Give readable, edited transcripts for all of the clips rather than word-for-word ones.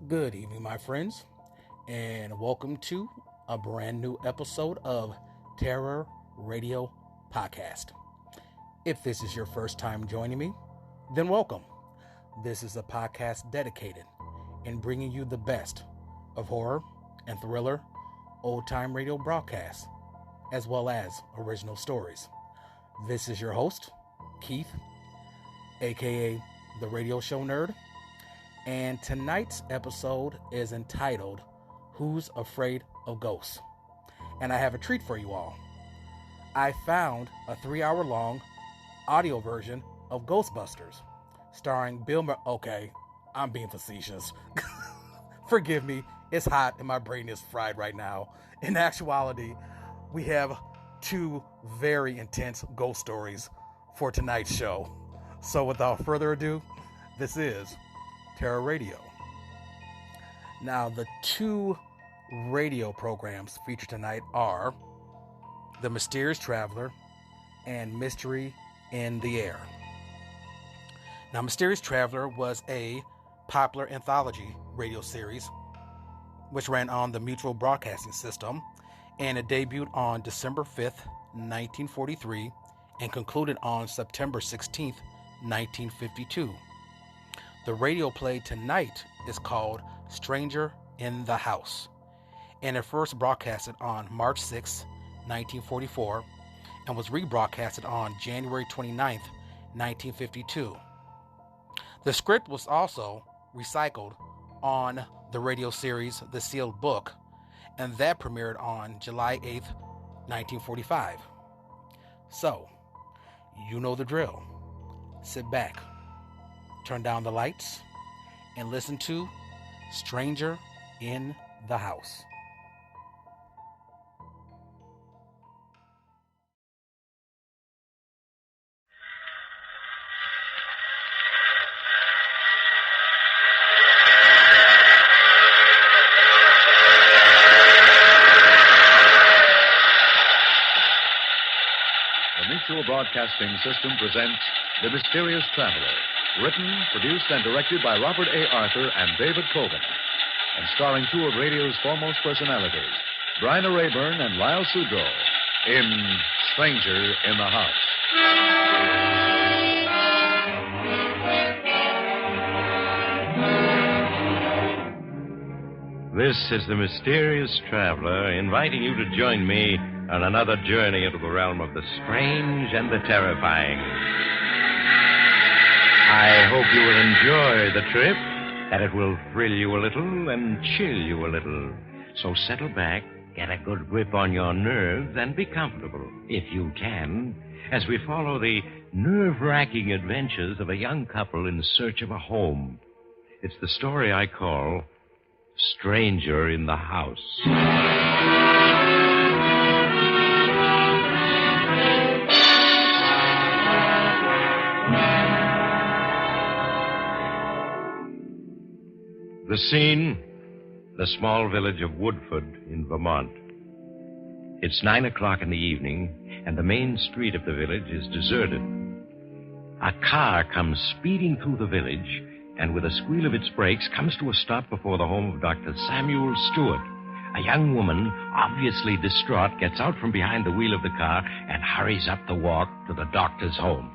Good evening, my friends, and welcome to a brand new episode of Terror Radio Podcast. If this is your first time joining me, then welcome. This is a podcast dedicated in bringing you the best of horror and thriller, old-time radio broadcasts, as well as original stories. This is your host, Keith, aka the Radio Show Nerd, and tonight's episode is entitled, Who's Afraid of Ghosts? And I have a treat for you all. I found a 3-hour-long audio version of Ghostbusters, starring Bill Okay, I'm being facetious. Forgive me, it's hot and my brain is fried right now. In actuality, we have two very intense ghost stories for tonight's show. So without further ado, this is Terror Radio. Now, the two radio programs featured tonight are The Mysterious Traveler and Mystery in the Air. Now, Mysterious Traveler was a popular anthology radio series which ran on the Mutual Broadcasting System, and it debuted on December 5th, 1943 and concluded on September 16th, 1952. The radio play tonight is called Stranger in the House, and it first broadcasted on March 6, 1944, and was rebroadcasted on January 29, 1952. The script was also recycled on the radio series The Sealed Book, and that premiered on July 8, 1945. So, you know the drill. Sit back, turn down the lights, and listen to Stranger in the House. The Mutual Broadcasting System presents The Mysterious Traveler, written, produced, and directed by Robert A. Arthur and David Cogan, and starring two of radio's foremost personalities, Bryna Rayburn and Lyle Sudrow, in Stranger in the House. This is the Mysterious Traveler inviting you to join me on another journey into the realm of the strange and the terrifying. I hope you will enjoy the trip, that it will thrill you a little and chill you a little. So settle back, get a good grip on your nerves, and be comfortable, if you can, as we follow the nerve-wracking adventures of a young couple in search of a home. It's the story I call Stranger in the House. The scene, the small village of Woodford in Vermont. It's 9 o'clock in the evening, and the main street of the village is deserted. A car comes speeding through the village, and with a squeal of its brakes, comes to a stop before the home of Dr. Samuel Stewart. A young woman, obviously distraught, gets out from behind the wheel of the car and hurries up the walk to the doctor's home.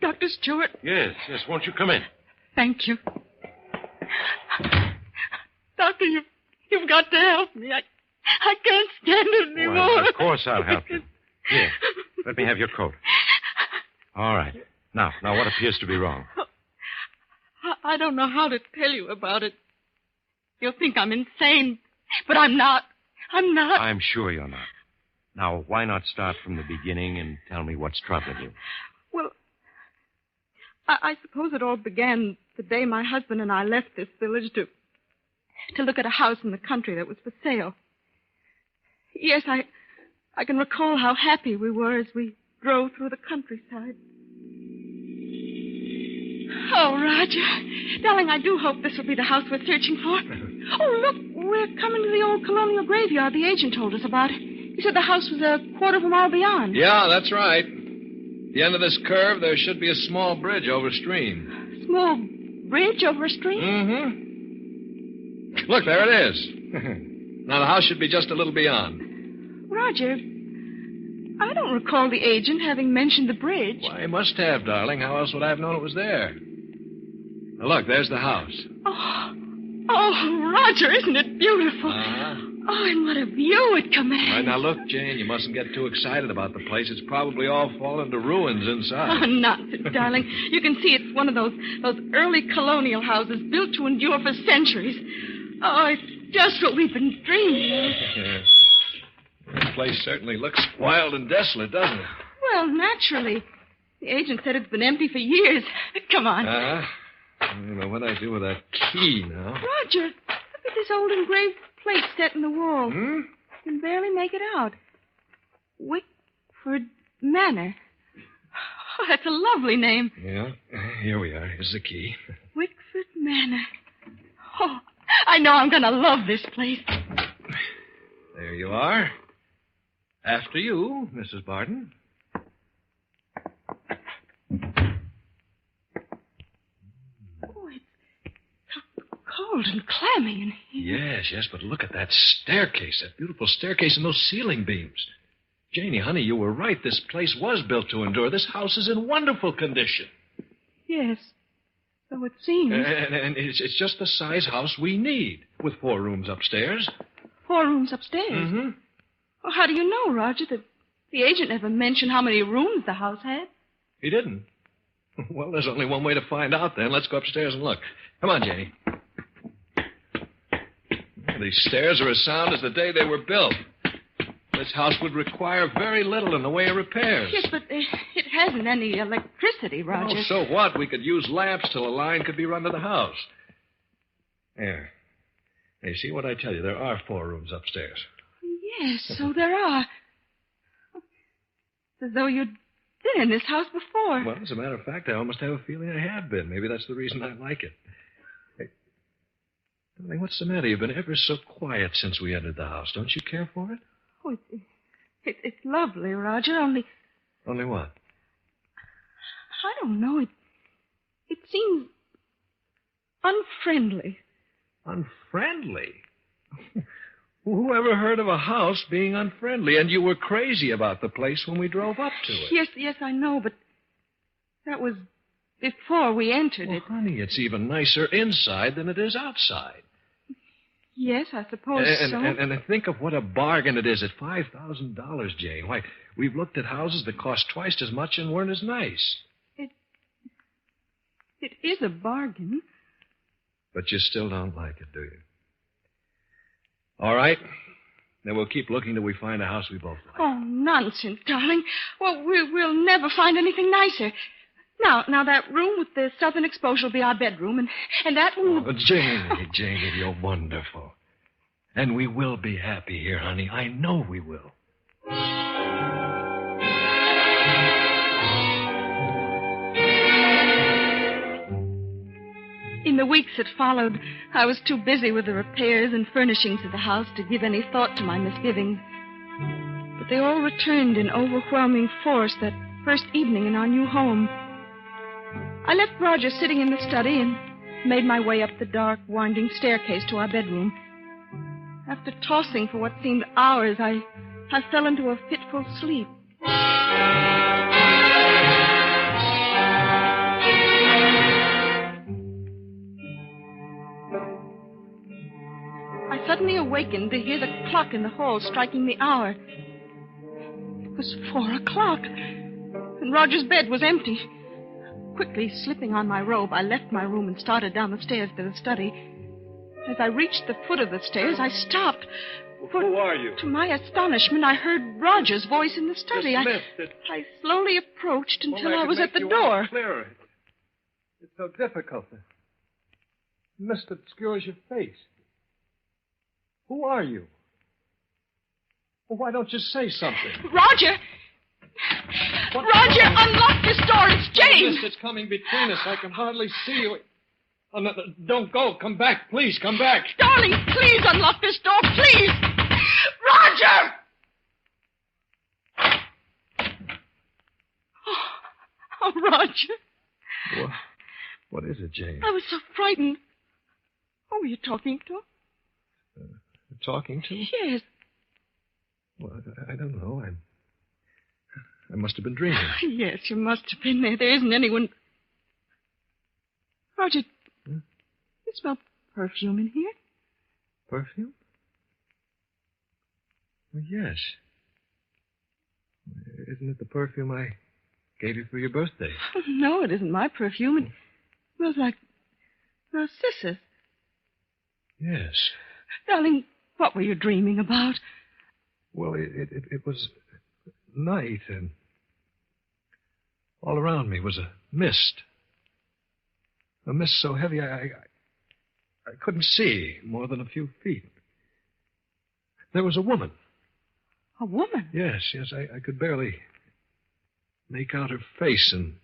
Dr. Stewart? Yes, won't you come in? Thank you. Doctor, you've got to help me. I can't stand it anymore. Well, of course I'll help you. Here, let me have your coat. All right. Now, what appears to be wrong? I don't know how to tell you about it. You'll think I'm insane, but I'm not. I'm sure you're not. Now, why not start from the beginning and tell me what's troubling you? Well, I suppose it all began the day my husband and I left this village to look at a house in the country that was for sale. Yes, I can recall how happy we were as we drove through the countryside. Oh, Roger. Darling, I do hope this will be the house we're searching for. Oh, look, we're coming to the old colonial graveyard the agent told us about. He said the house was a quarter of a mile beyond. Yeah, that's right. At the end of this curve, there should be a small bridge over stream. Small bridge over a stream? Mm-hmm. Look, there it is. Now, the house should be just a little beyond. Roger, I don't recall the agent having mentioned the bridge. Why, he must have, darling. How else would I have known it was there? Now, look, there's the house. Oh, Roger, isn't it beautiful? Uh-huh. Oh, and what a view it commands. All right, now, look, Jane, you mustn't get too excited about the place. It's probably all fallen to ruins inside. Oh, nonsense, darling. You can see it's one of those early colonial houses built to endure for centuries. Oh, it's just what we've been dreaming of. Yes. This place certainly looks wild and desolate, doesn't it? Well, naturally. The agent said it's been empty for years. Come on. I don't know what I do with that key now. Roger, look at this old engraved plate set in the wall. Hmm? I can barely make it out. Wickford Manor. Oh, that's a lovely name. Yeah, here we are. Here's the key. Wickford Manor. Oh, I know I'm going to love this place. There you are. After you, Mrs. Barton. Oh, it's cold and clammy in here. Yes, but look at that staircase, that beautiful staircase and those ceiling beams. Janie, honey, you were right. This place was built to endure. This house is in wonderful condition. Yes, so it seems. And it's just the size house we need, with 4 rooms upstairs. 4 rooms upstairs? Mm-hmm. Well, how do you know, Roger, that the agent never mentioned how many rooms the house had? He didn't. Well, there's only one way to find out, then. Let's go upstairs and look. Come on, Janie. These stairs are as sound as the day they were built. This house would require very little in the way of repairs. Yes, but it hasn't any electricity, Roger. Oh, so what? We could use lamps till a line could be run to the house. There. Hey, see what I tell you? There are 4 rooms upstairs. Yes, so there are. It's as though you'd been in this house before. Well, as a matter of fact, I almost have a feeling I have been. Maybe that's the reason I like it. Hey, darling, what's the matter? You've been ever so quiet since we entered the house. Don't you care for it? Oh, it's lovely, Roger, only... Only what? I don't know. It seems unfriendly. Unfriendly? Who ever heard of a house being unfriendly? And you were crazy about the place when we drove up to it. Yes, I know, but that was before we entered it. Honey, it's even nicer inside than it is outside. Yes, I suppose so. And think of what a bargain it is at $5,000, Jane. Why, we've looked at houses that cost twice as much and weren't as nice. It is a bargain. But you still don't like it, do you? All right. Then we'll keep looking till we find a house we both like. Oh, nonsense, darling. Well, we'll never find anything nicer. Now, that room with the southern exposure will be our bedroom, and that one... Oh, Janie, you're wonderful. And we will be happy here, honey. I know we will. In the weeks that followed, I was too busy with the repairs and furnishings of the house to give any thought to my misgivings. But they all returned in overwhelming force that first evening in our new home. I left Roger sitting in the study and made my way up the dark, winding staircase to our bedroom. After tossing for what seemed hours, I fell into a fitful sleep. I suddenly awakened to hear the clock in the hall striking the hour. It was 4 o'clock, and Roger's bed was empty. Quickly slipping on my robe, I left my room and started down the stairs to the study. As I reached the foot of the stairs, I stopped. Who are you? To my astonishment, I heard Roger's voice in the study. Miss, I slowly approached until I was at the door. Clearer. It's so difficult. The mist obscures your face. Who are you? Well, why don't you say something? Roger! Roger, unlock this door. It's Jane. It's coming between us. I can hardly see you. Oh, no, don't go. Come back. Please, come back. Darling, please unlock this door, please. Roger! Oh, Roger. What is it, Jane? I was so frightened. Who were you talking to? Talking to? Yes. Well, I don't know. I must have been dreaming. Yes, you must have been there. There isn't anyone. Roger, you smell perfume in here? Perfume? Well, yes. Isn't it the perfume I gave you for your birthday? Oh, no, it isn't my perfume. It smells like narcissus. Yes. Darling, what were you dreaming about? Well, it was night, and all around me was a mist. A mist so heavy I couldn't see more than a few feet. There was a woman. A woman? Yes, I could barely make out her face in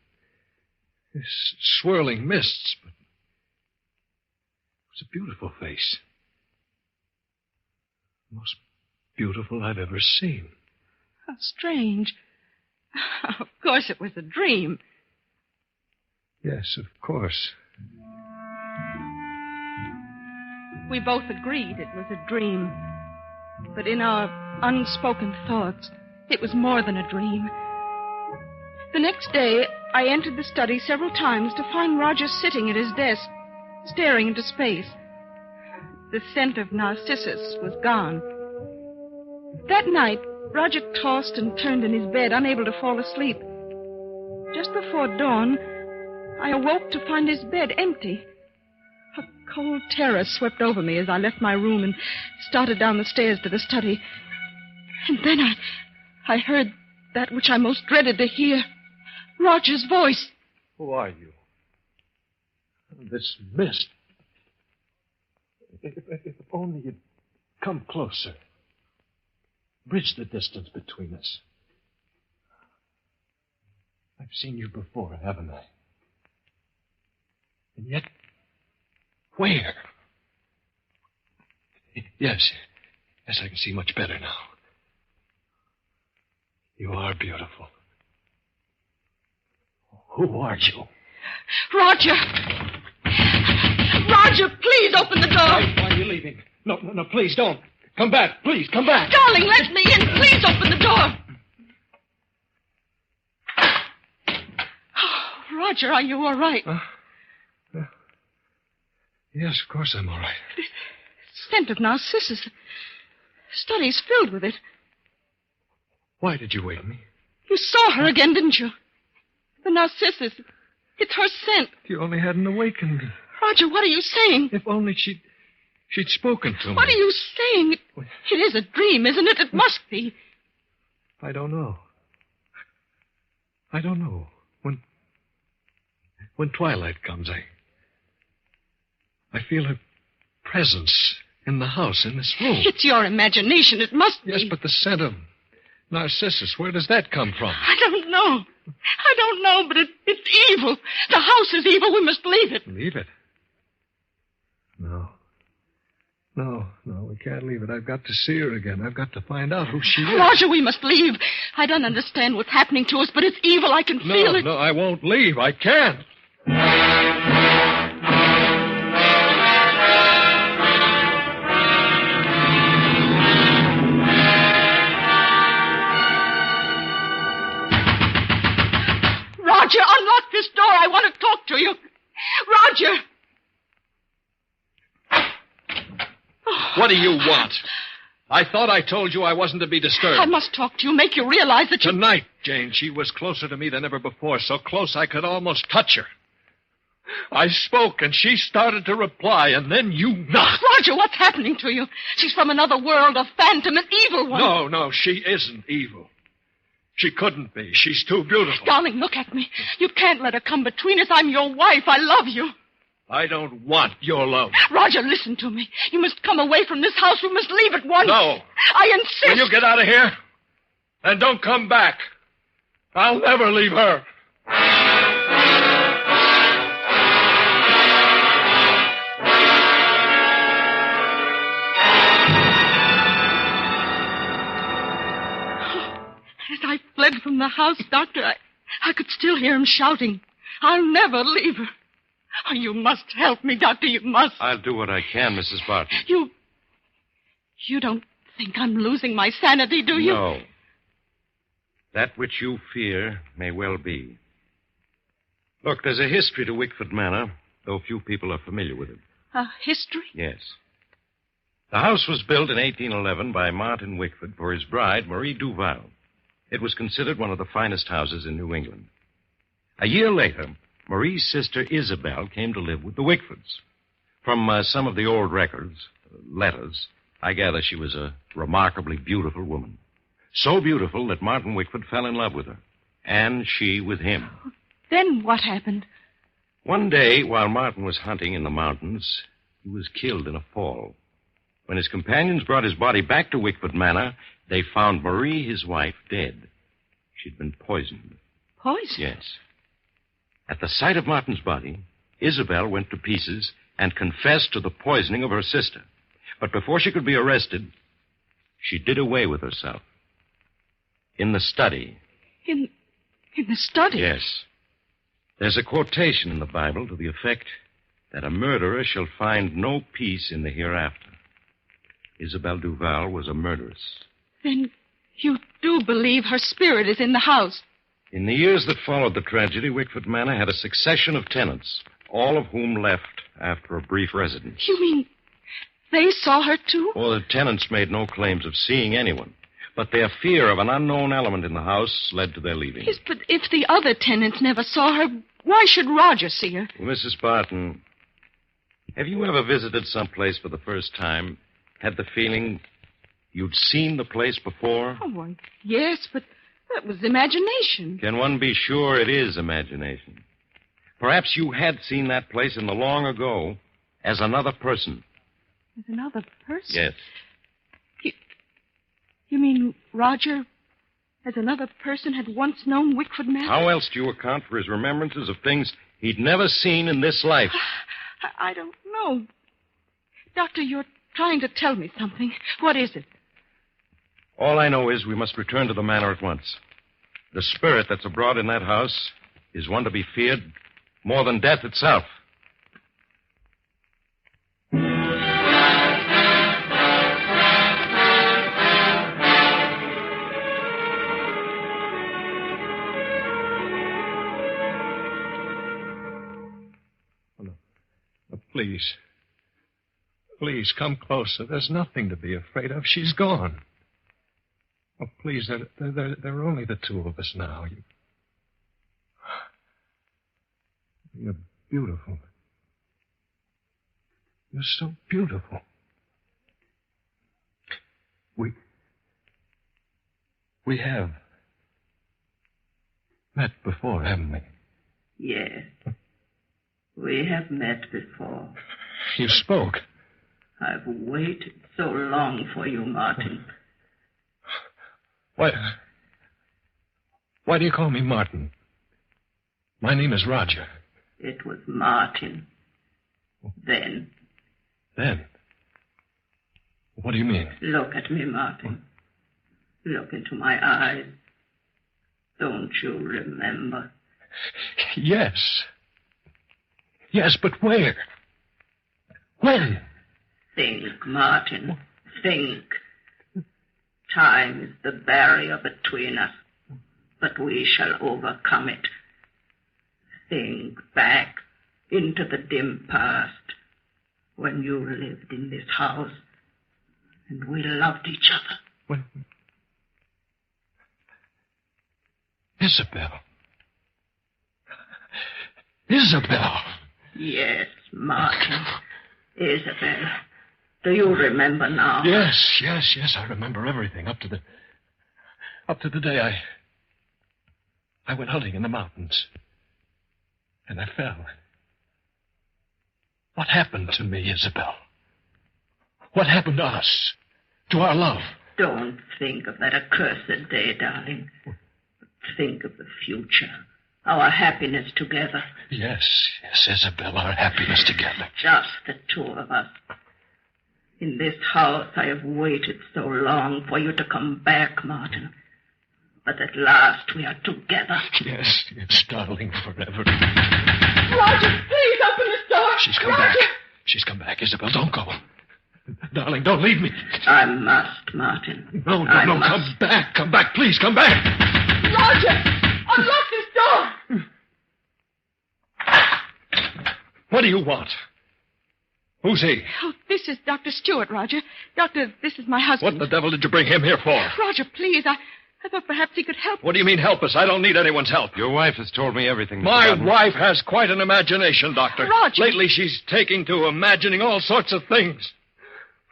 this swirling mists, but it was a beautiful face. The most beautiful I've ever seen. How strange. Of course it was a dream. Yes, of course. We both agreed it was a dream. But in our unspoken thoughts, it was more than a dream. The next day, I entered the study several times to find Roger sitting at his desk, staring into space. The scent of narcissus was gone. That night, Roger tossed and turned in his bed, unable to fall asleep. Just before dawn, I awoke to find his bed empty. A cold terror swept over me as I left my room and started down the stairs to the study. And then I heard that which I most dreaded to hear. Roger's voice. Who are you? This mist. If only you'd come closer. Bridge the distance between us. I've seen you before, haven't I? And yet, where? Yes, I can see much better now. You are beautiful. Who are you? Roger! Roger, please open the door. Why are you leaving? No, please don't. Come back. Please, come back. Darling, let me in. Please open the door. Oh, Roger, are you all right? Yes, of course I'm all right. The scent of narcissus. The study's filled with it. Why did you wake me? You saw her again, didn't you? The narcissus. It's her scent. If you only hadn't awakened me. Roger, what are you saying? If only she'd spoken to me. What are you saying? It is a dream, isn't it? It must be. I don't know. I don't know. When twilight comes, I feel her presence in the house, in this room. It's your imagination. It must be. Yes, but the scent of narcissus, where does that come from? I don't know. But it's evil. The house is evil. We must leave it. Leave it? No, we can't leave it. I've got to see her again. I've got to find out who she is. Roger, we must leave. I don't understand what's happening to us, but it's evil. I can feel it. No, I won't leave. I can't. Roger, unlock this door. I want to talk to you. Roger! What do you want? I thought I told you I wasn't to be disturbed. I must talk to you, make you realize that you... Tonight, Jane, she was closer to me than ever before, so close I could almost touch her. I spoke, and she started to reply, and then you knocked. Roger, what's happening to you? She's from another world, a phantom, an evil one. No, she isn't evil. She couldn't be. She's too beautiful. Darling, look at me. You can't let her come between us. I'm your wife. I love you. I don't want your love. Roger, listen to me. You must come away from this house. We must leave at once. No. I insist. Will you get out of here? And don't come back. I'll never leave her. As I fled from the house, Doctor, I could still hear him shouting, "I'll never leave her." Oh, you must help me, Doctor, you must. I'll do what I can, Mrs. Barton. You don't think I'm losing my sanity, do you? No. That which you fear may well be. Look, there's a history to Wickford Manor, though few people are familiar with it. A history? Yes. The house was built in 1811 by Martin Wickford for his bride, Marie Duval. It was considered one of the finest houses in New England. A year later, Marie's sister Isabel came to live with the Wickfords. From some of the old records, letters, I gather she was a remarkably beautiful woman. So beautiful that Martin Wickford fell in love with her, and she with him. Then what happened? One day, while Martin was hunting in the mountains, he was killed in a fall. When his companions brought his body back to Wickford Manor, they found Marie, his wife, dead. She'd been poisoned. Poison? Yes. At the sight of Martin's body, Isabel went to pieces and confessed to the poisoning of her sister. But before she could be arrested, she did away with herself. In the study. In the study? Yes. There's a quotation in the Bible to the effect that a murderer shall find no peace in the hereafter. Isabel Duval was a murderess. Then you do believe her spirit is in the house? In the years that followed the tragedy, Wickford Manor had a succession of tenants, all of whom left after a brief residence. You mean they saw her too? Well, the tenants made no claims of seeing anyone, but their fear of an unknown element in the house led to their leaving. Yes, but if the other tenants never saw her, why should Roger see her? Well, Mrs. Barton, have you ever visited some place for the first time, had the feeling you'd seen the place before? Oh, why, yes, but that was imagination. Can one be sure it is imagination? Perhaps you had seen that place in the long ago as another person. As another person? Yes. You mean Roger, as another person, had once known Wickford Manor? How else do you account for his remembrances of things he'd never seen in this life? I don't know. Doctor, you're trying to tell me something. What is it? All I know is we must return to the manor at once. The spirit that's abroad in that house is one to be feared more than death itself. Please. Please, come closer. There's nothing to be afraid of. She's gone. Oh, please, there are only the two of us now. You're beautiful. You're so beautiful. We have met before, haven't we? Yes. We have met before. You spoke. I've waited so long for you, Martin. Why do you call me Martin? My name is Roger. It was Martin. Then? What do you mean? Look at me, Martin. Look into my eyes. Don't you remember? Yes. Yes, but where? When? Think, Martin. Think. Time is the barrier between us, but we shall overcome it. Think back into the dim past when you lived in this house and we loved each other. When? Isabel. Yes, Martin. Isabel. Do you remember now? Yes, I remember everything up to the day I went hunting in the mountains. And I fell. What happened to me, Isabel? What happened to us? To our love? Don't think of that accursed day, darling. think of the future, our happiness together. Yes, Isabel, our happiness together. Just the two of us. In this house, I have waited so long for you to come back, Martin. But at last we are together. Yes, darling, forever. Roger, please open this door. She's come Roger. back. She's come back. Isabel, don't go. Darling, don't leave me. I must, Martin. No, I come must. back. Come back, please, come back. Roger, unlock this door. What do you want? Who's he? Oh, this is Dr. Stewart, Roger. Doctor, this is my husband. What the devil did you bring him here for? Roger, please, I thought perhaps he could help. What do you mean help us? I don't need anyone's help. Your wife has told me everything. Mr. My Barton. wife has quite an imagination, Doctor. Roger. Lately, she's taking to imagining all sorts of things.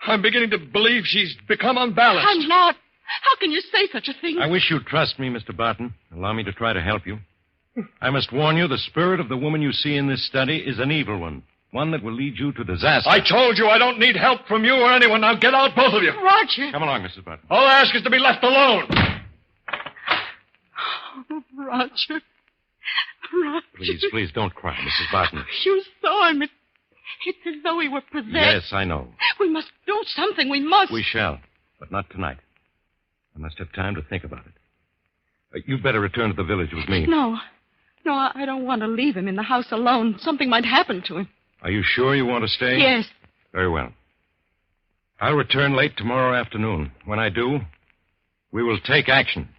I'm beginning to believe she's become unbalanced. I'm not. How can you say such a thing? I wish you'd trust me, Mr. Barton. Allow me to try to help you. I must warn you, the spirit of the woman you see in this study is an evil one that will lead you to disaster. I told you I don't need help from you or anyone. Now get out, both of you. Roger. Come along, Mrs. Barton. All I ask is to be left alone. Oh, Roger. Please, don't cry, Mrs. Barton. You saw him. It's as though he were possessed. Yes, I know. We must do something. We must. We shall, but not tonight. I must have time to think about it. You'd better return to the village with me. No, I don't want to leave him in the house alone. Something might happen to him. Are you sure you want to stay? Yes. Very well. I'll return late tomorrow afternoon. When I do, we will take action.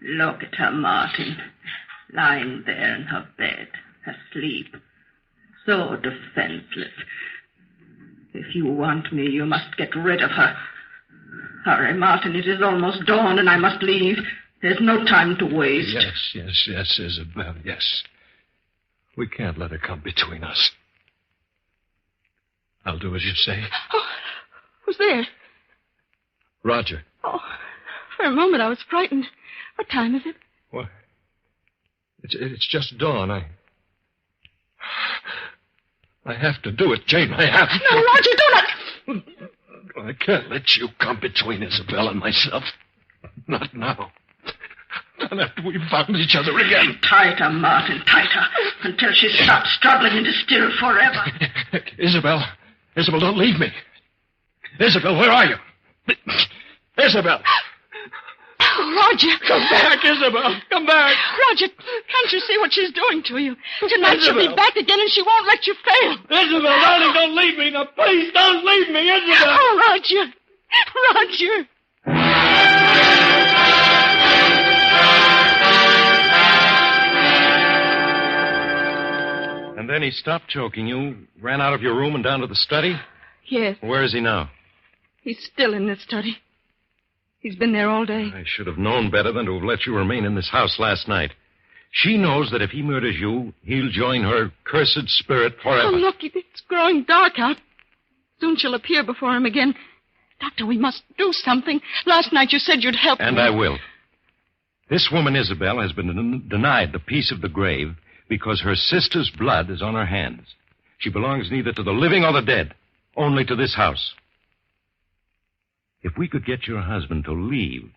Look at her, Martin, lying there in her bed, asleep, so defenseless. If you want me, you must get rid of her. Hurry, Martin, it is almost dawn and I must leave. There's no time to waste. Yes, Isabel, yes. We can't let her come between us. I'll do as you say. Oh, who's there? Roger. Oh, for a moment I was frightened. What time is it? What? It's just dawn. I have to do it, Jane. I have to. No, Roger, do not. I can't let you come between Isabel and myself. Not now. Not after we've found each other again. Tighter, Martin, tighter, until she stops struggling and is still forever. Isabel, don't leave me. Isabel, where are you? Isabel. Roger. Come back, Isabel. Come back. Roger, can't you see what she's doing to you? Tonight she'll be back again and she won't let you fail. Isabel, darling, don't leave me. Now, please, don't leave me, Isabel. Oh, Roger. Roger. And then he stopped choking you, ran out of your room and down to the study? Yes. Where is he now? He's still in this study. He's been there all day. I should have known better than to have let you remain in this house last night. She knows that if he murders you, he'll join her cursed spirit forever. Oh, look, it's growing dark out. Soon she'll appear before him again. Doctor, we must do something. Last night you said you'd help me. And I will. This woman, Isabel, has been denied the peace of the grave because her sister's blood is on her hands. She belongs neither to the living or the dead, only to this house. If we could get your husband to leave,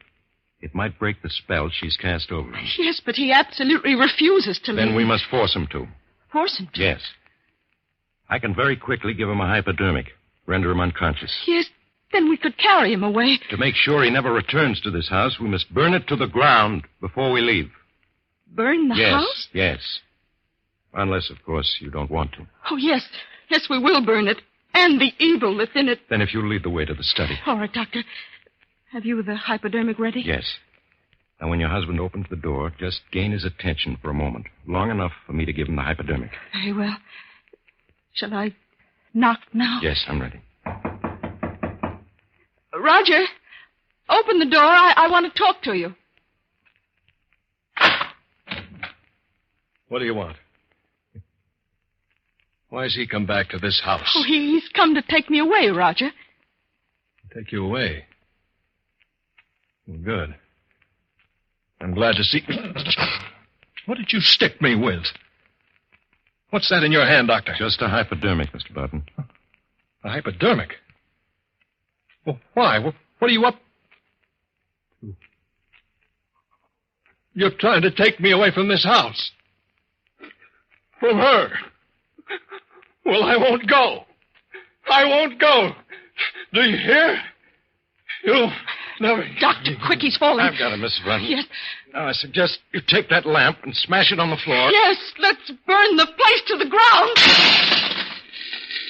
it might break the spell she's cast over him. Yes, but he absolutely refuses to leave. Then we must force him to. Force him to? Yes. I can very quickly give him a hypodermic, render him unconscious. Yes, then we could carry him away. To make sure he never returns to this house, we must burn it to the ground before we leave. Burn the house? Yes. Unless, of course, you don't want to. Oh, yes. Yes, we will burn it. And the evil that's in it. Then if you'll lead the way to the study. All right, Doctor. Have you the hypodermic ready? Yes. Now, when your husband opens the door, just gain his attention for a moment. Long enough for me to give him the hypodermic. Very well. Shall I knock now? Yes, I'm ready. Roger, open the door. I want to talk to you. What do you want? Why has he come back to this house? Oh, he's come to take me away, Roger. Take you away? Well, good. I'm glad to see... What did you stick me with? What's that in your hand, Doctor? Just a hypodermic, Mr. Barton. A hypodermic? Well, why? What are you up to? You're trying to take me away from this house. From her. Well, I won't go. I won't go. Do you hear? You'll never... Doctor, quick, he's falling. I've got it, Mrs. Barton. Yes. Now, I suggest you take that lamp and smash it on the floor. Yes, let's burn the place to the ground.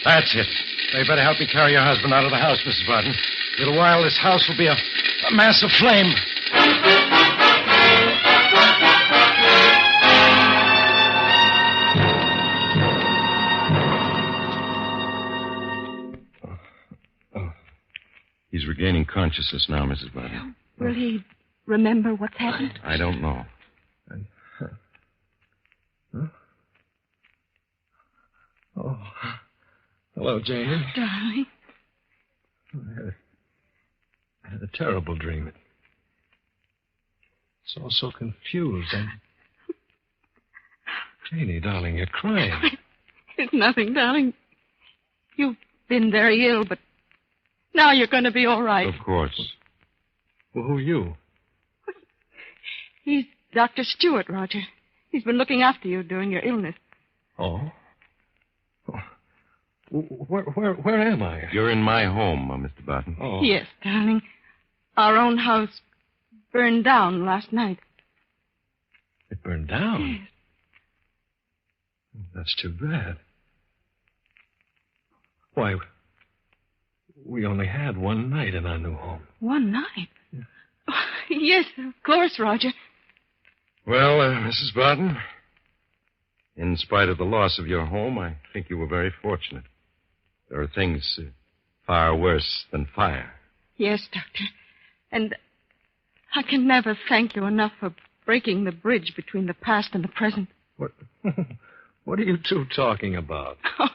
That's it. Now, you better help me carry your husband out of the house, Mrs. Barton. In a little while, this house will be a mass of flame. He's regaining consciousness now, Mrs. Barton. Will he remember what's happened? I don't know. Huh? Oh. Hello, Janie. Darling. I had a terrible dream. It's all so confused. Janie, darling, you're crying. It's nothing, darling. You've been very ill, but now you're going to be all right. Of course. Well, who are you? He's Dr. Stewart, Roger. He's been looking after you during your illness. Oh? Where am I? You're in my home, Mr. Barton. Oh. Yes, darling. Our own house burned down last night. It burned down? Yes. That's too bad. Why, we only had one night in our new home. One night? Yeah. Oh, yes, of course, Roger. Well, Mrs. Barton, in spite of the loss of your home, I think you were very fortunate. There are things far worse than fire. Yes, Doctor. And I can never thank you enough for breaking the bridge between the past and the present. What are you two talking about? Oh,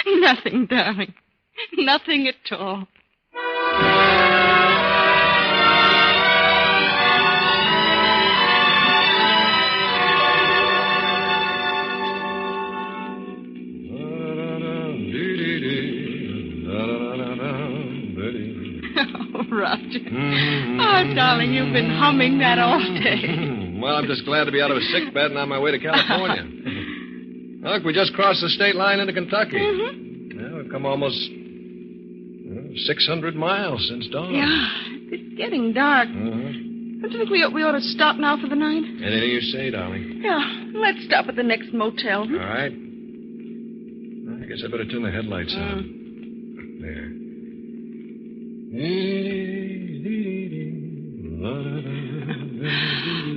nothing, darling. Nothing at all. Oh, Roger. Oh, darling, you've been humming that all day. Well, I'm just glad to be out of a sick bed and on my way to California. Look, we just crossed the state line into Kentucky. Mm-hmm. Yeah, we've come almost 600 miles since dawn. Yeah, it's getting dark. Mm-hmm. Don't you think we ought to stop now for the night? Anything you say, darling. Yeah, let's stop at the next motel. All right. I guess I better turn the headlights on. There.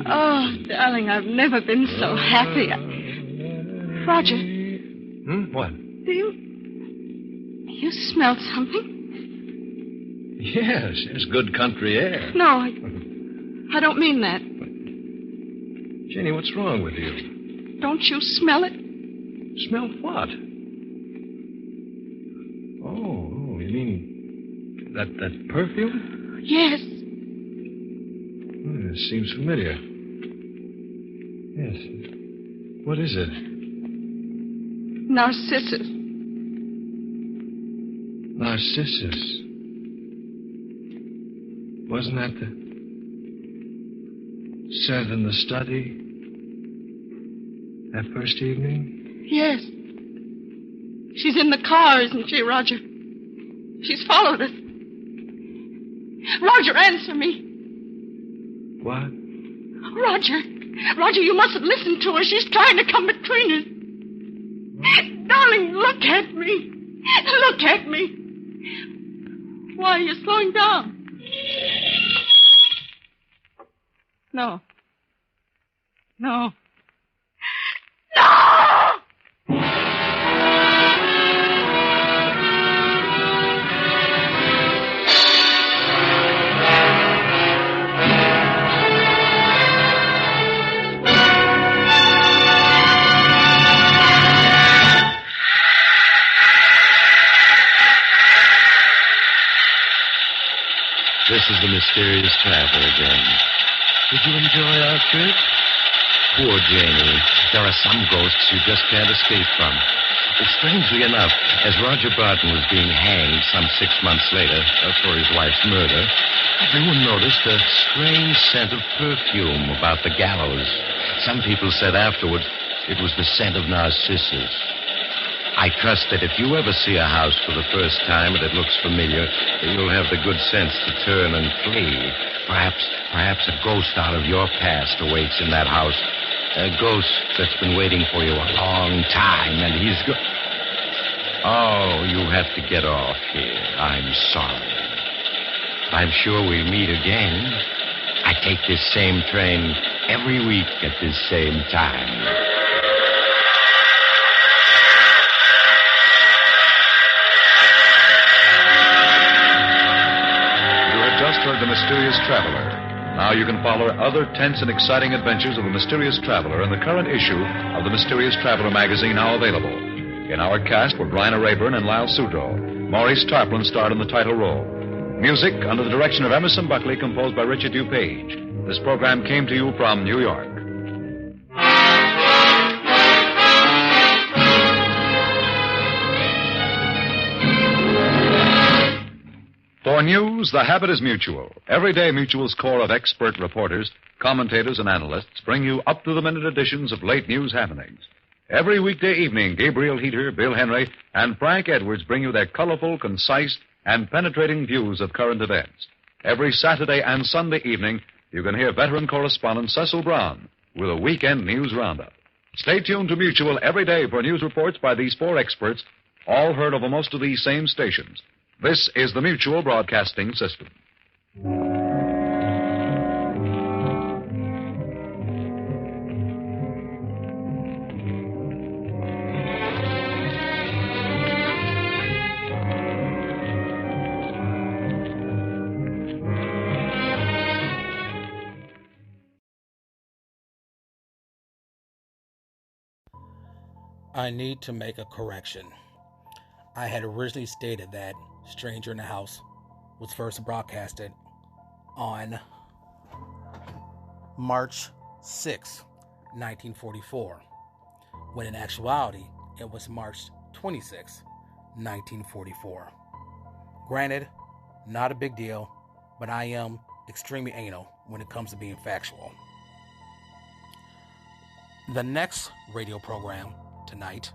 Oh, darling, I've never been so happy. Roger. What? Do you smell something? Yes, it's good country air. No, I don't mean that. Jenny, what's wrong with you? Don't you smell it? Smell what? Oh, you mean that perfume? Yes. It seems familiar. Yes. What is it? Narcissus. Narcissus. Wasn't that the scent in the study that first evening? Yes. She's in the car, isn't she, Roger? She's followed us. Roger, answer me. What? Roger, you mustn't listen to her. She's trying to come between us. Darling, look at me. Look at me. Why are you slowing down? No. No. No! This is the Mysterious Traveler again. Did you enjoy our trip? Poor Janie. there are some ghosts you just can't escape from. Strangely enough, as Roger Barton was being hanged some 6 months later for his wife's murder, everyone noticed a strange scent of perfume about the gallows. Some people said afterwards it was the scent of narcissus. I trust that if you ever see a house for the first time and it looks familiar, you'll have the good sense to turn and flee. Perhaps a ghost out of your past awaits in that house. A ghost that's been waiting for you a long time, and he's Oh, you have to get off here. I'm sorry. I'm sure we'll meet again. I take this same train every week at this same time. You have just heard The Mysterious Traveler. Now you can follow other tense and exciting adventures of the Mysterious Traveler in the current issue of the Mysterious Traveler magazine, now available. In our cast were Bryna Rayburn and Lyle Sudrow. Maurice Tarplin starred in the title role. Music under the direction of Emerson Buckley, composed by Richard DuPage. This program came to you from New York. For news, the habit is Mutual. Every day, Mutual's corps of expert reporters, commentators, and analysts bring you up-to-the-minute editions of late news happenings. Every weekday evening, Gabriel Heater, Bill Henry, and Frank Edwards bring you their colorful, concise, and penetrating views of current events. Every Saturday and Sunday evening, you can hear veteran correspondent Cecil Brown with a weekend news roundup. Stay tuned to Mutual every day for news reports by these four experts, all heard over most of these same stations. This is the Mutual Broadcasting System. I need to make a correction. I had originally stated that Stranger in the House was first broadcasted on March 6, 1944, when in actuality it was March 26, 1944. Granted, not a big deal, but I am extremely anal when it comes to being factual. The next radio program tonight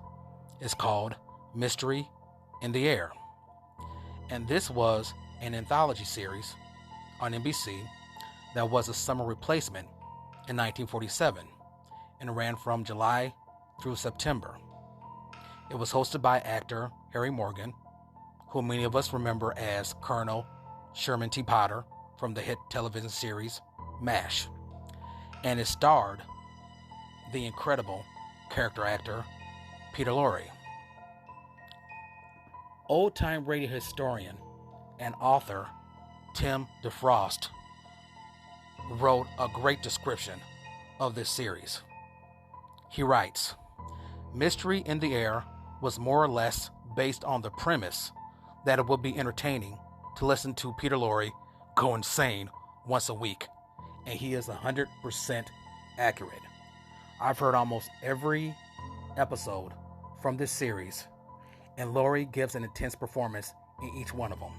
is called Mystery in the Air, and this was an anthology series on NBC that was a summer replacement in 1947 and ran from July through September. It was hosted by actor Harry Morgan, who many of us remember as Colonel Sherman T. Potter from the hit television series MASH, and it starred the incredible character actor Peter Lorre. Old-time radio historian and author Tim DeFrost wrote a great description of this series. He writes, "Mystery in the Air was more or less based on the premise that it would be entertaining to listen to Peter Lorre go insane once a week, and he is 100% accurate. I've heard almost every episode from this series, and Lorre gives an intense performance in each one of them.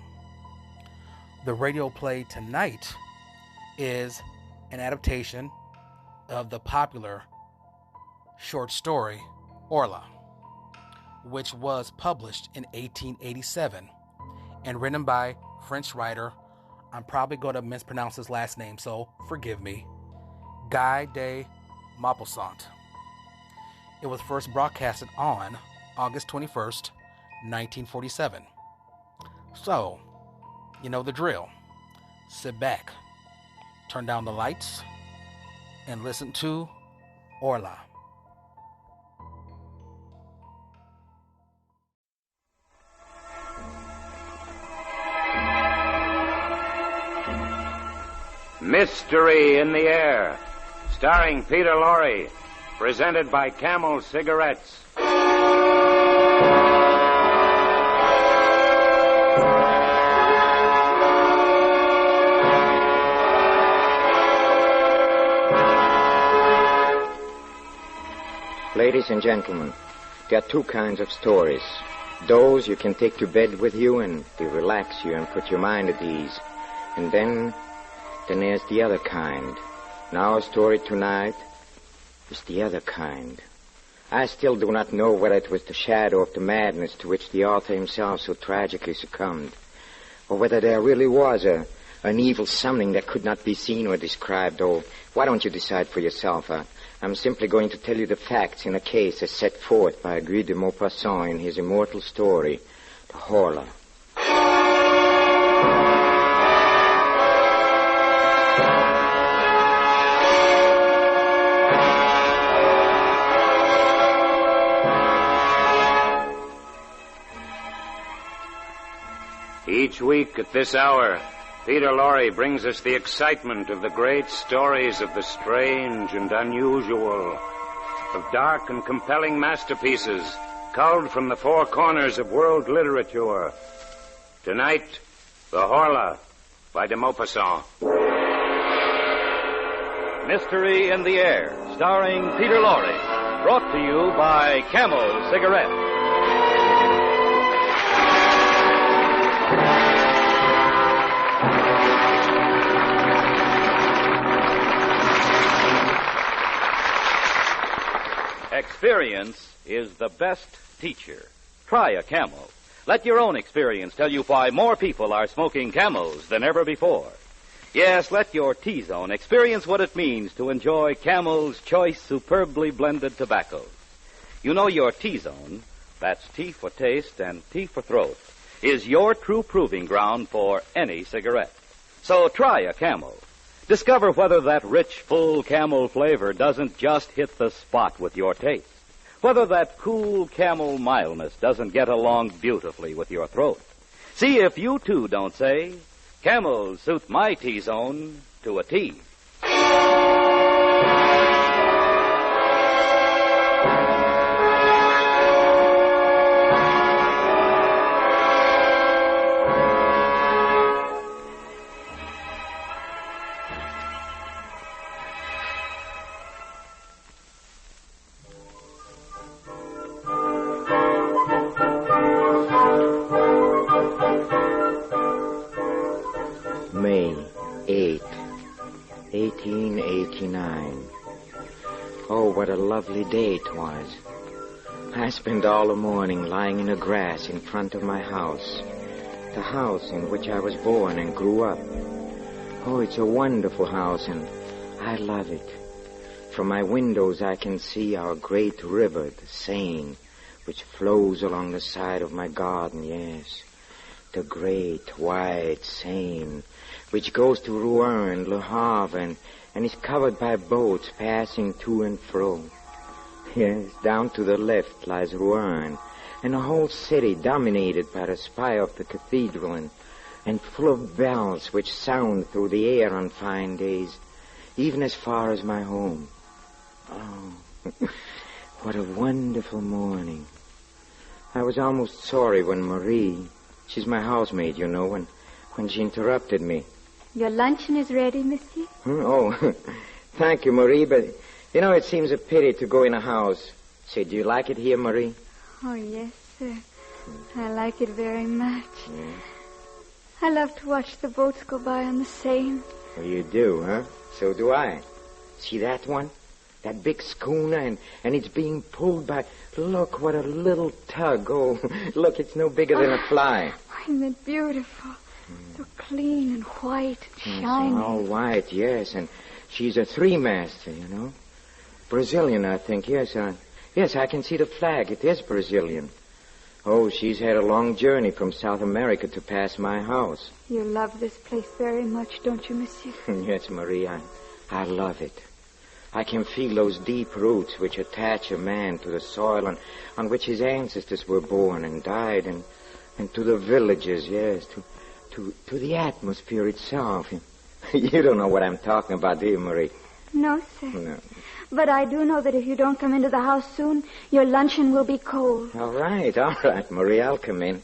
The radio play tonight is an adaptation of the popular short story Orla, which was published in 1887 and written by French writer, I'm probably going to mispronounce his last name, so forgive me, Guy de Maupassant. It was first broadcasted on August 21st, 1947. So, you know the drill. Sit back, turn down the lights, and listen to Orla. Mystery in the Air, starring Peter Lorre, presented by Camel Cigarettes. Ladies and gentlemen, there are two kinds of stories. Those you can take to bed with you and they relax you and put your mind at ease. And then there's the other kind. And our story tonight is the other kind. I still do not know whether it was the shadow of the madness to which the author himself so tragically succumbed, or whether there really was an evil something that could not be seen or described. Oh, why don't you decide for yourself? I'm simply going to tell you the facts in a case as set forth by Guy de Maupassant in his immortal story, The Horla. Each week at this hour, Peter Lorre brings us the excitement of the great stories of the strange and unusual, of dark and compelling masterpieces culled from the four corners of world literature. Tonight, The Horla by de Maupassant. Mystery in the Air, starring Peter Lorre, brought to you by Camel Cigarettes. Experience is the best teacher. Try a Camel. Let your own experience tell you why more people are smoking Camels than ever before. Yes, let your T-Zone experience what it means to enjoy Camel's choice, superbly blended tobaccos. You know your T-Zone, that's T for taste and T for throat, is your true proving ground for any cigarette. So try a Camel. Discover whether that rich, full Camel flavor doesn't just hit the spot with your taste. Whether that cool Camel mildness doesn't get along beautifully with your throat. See if you, too, don't say, Camel suit my T-Zone to a T. May 8, 1889. Oh, what a lovely day it was. I spent all the morning lying in the grass in front of my house, the house in which I was born and grew up. Oh, it's a wonderful house, and I love it. From my windows I can see our great river, the Seine, which flows along the side of my garden, yes. The great, wide Seine, which goes to Rouen and Le Havre and is covered by boats passing to and fro. Yes, down to the left lies Rouen, and the whole city dominated by the spire of the cathedral and full of bells which sound through the air on fine days, even as far as my home. Oh, what a wonderful morning. I was almost sorry when Marie, she's my housemaid, you know, when she interrupted me. Your luncheon is ready, monsieur? Oh, thank you, Marie, but, you know, it seems a pity to go in a house. Say, do you like it here, Marie? Oh, yes, sir. I like it very much. Yeah. I love to watch the boats go by on the Seine. Well, you do, huh? So do I. See that one? That big schooner, and it's being pulled by... Look, what a little tug. Oh, look, it's no bigger than a fly. Isn't it beautiful? So clean and white and shiny. All white, yes, and she's a three-master, you know. Brazilian, I think, yes. Yes, I can see the flag. It is Brazilian. Oh, she's had a long journey from South America to pass my house. You love this place very much, don't you, monsieur? Yes, Marie, I love it. I can feel those deep roots which attach a man to the soil on which his ancestors were born and died, and to the villages, yes, to the atmosphere itself. You don't know what I'm talking about, do you, Marie? No, sir. No. But I do know that if you don't come into the house soon, your luncheon will be cold. All right, Marie, I'll come in.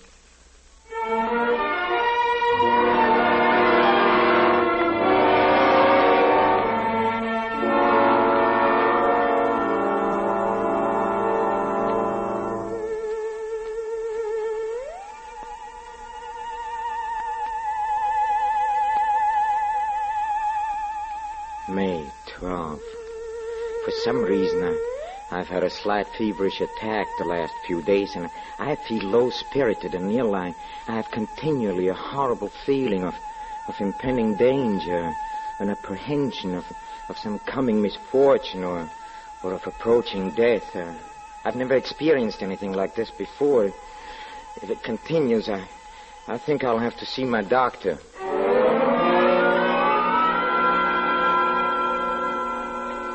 some reason, I've had a slight feverish attack the last few days, and I feel low-spirited and ill. I have continually a horrible feeling of impending danger, an apprehension of some coming misfortune or of approaching death. I've never experienced anything like this before. If it continues, I think I'll have to see my doctor.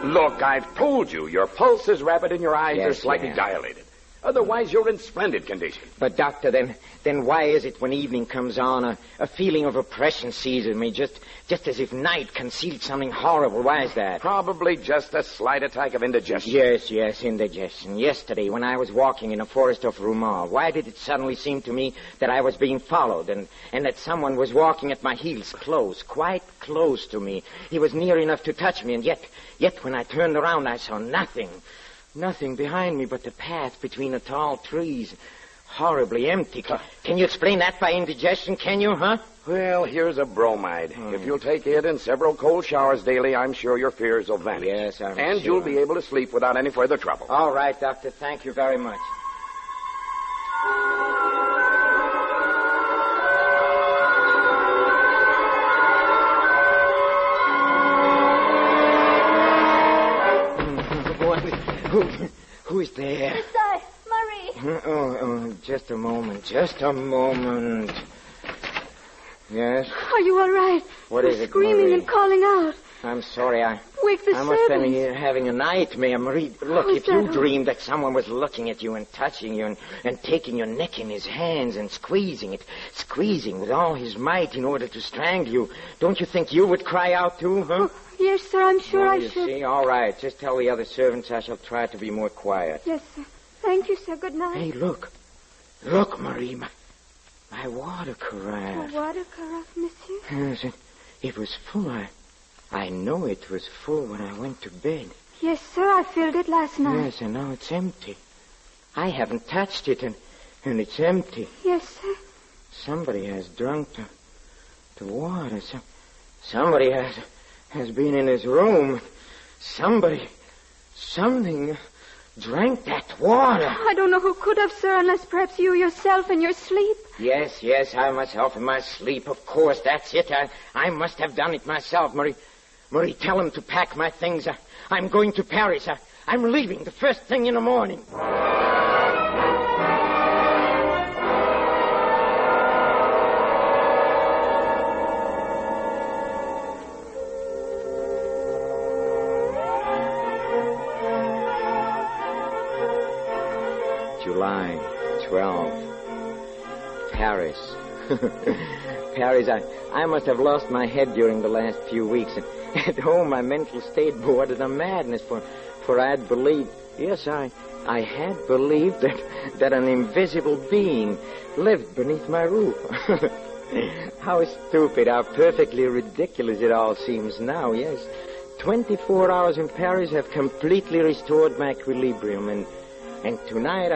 Look, I've told you, your pulse is rapid and your eyes are slightly yeah. dilated. Otherwise, you're in splendid condition. But, Doctor, then why is it when evening comes on, a feeling of oppression seizes me, just as if night concealed something horrible? Why is that? Probably just a slight attack of indigestion. Yes, indigestion. Yesterday, when I was walking in the forest of Rumal, why did it suddenly seem to me that I was being followed and that someone was walking at my heels quite close to me? He was near enough to touch me, and yet when I turned around, I saw nothing. Nothing behind me but the path between the tall trees. Horribly empty. Can you explain that by indigestion, can you, huh? Well, here's a bromide. If you'll take it and several cold showers daily, I'm sure your fears will vanish. Yes, I'm And sure. you'll be able to sleep without any further trouble. All right, Doctor. Thank you very much. Who's there? It's I, Marie. Oh, just a moment. Yes? Are you all right? What is it, Screaming Marie? and calling out. I'm sorry, Wake the I must have been servants. here having a nightmare, Marie. Look, Who's if you that? dreamed that someone was looking at you and touching you and taking your neck in his hands and squeezing with all his might in order to strangle you, don't you think you would cry out too, huh? Oh, yes, sir, I'm sure Well, I you should. see, all right. Just tell the other servants I shall try to be more quiet. Yes, sir. Thank you, sir. Good night. Hey, look. Look, Marie, my water carafe. A water carafe, monsieur? Yes, it was full. I know it was full when I went to bed. Yes, sir, I filled it last night. Yes, and now it's empty. I haven't touched it, and it's empty. Yes, sir. Somebody has drunk the water. Somebody has been in his room. Something drank that water. I don't know who could have, sir, unless perhaps you yourself in your sleep. Yes, I myself in my sleep. Of course, that's it. I must have done it myself, Marie. Marie, tell him to pack my things. I'm going to Paris. I'm leaving the first thing in the morning. July 12. Paris. Paris, I must have lost my head during the last few weeks. At home, my mental state bordered on madness, for I had believed, yes, I had believed that an invisible being lived beneath my roof. How stupid, how perfectly ridiculous it all seems now, yes. 24 hours in Paris have completely restored my equilibrium, and tonight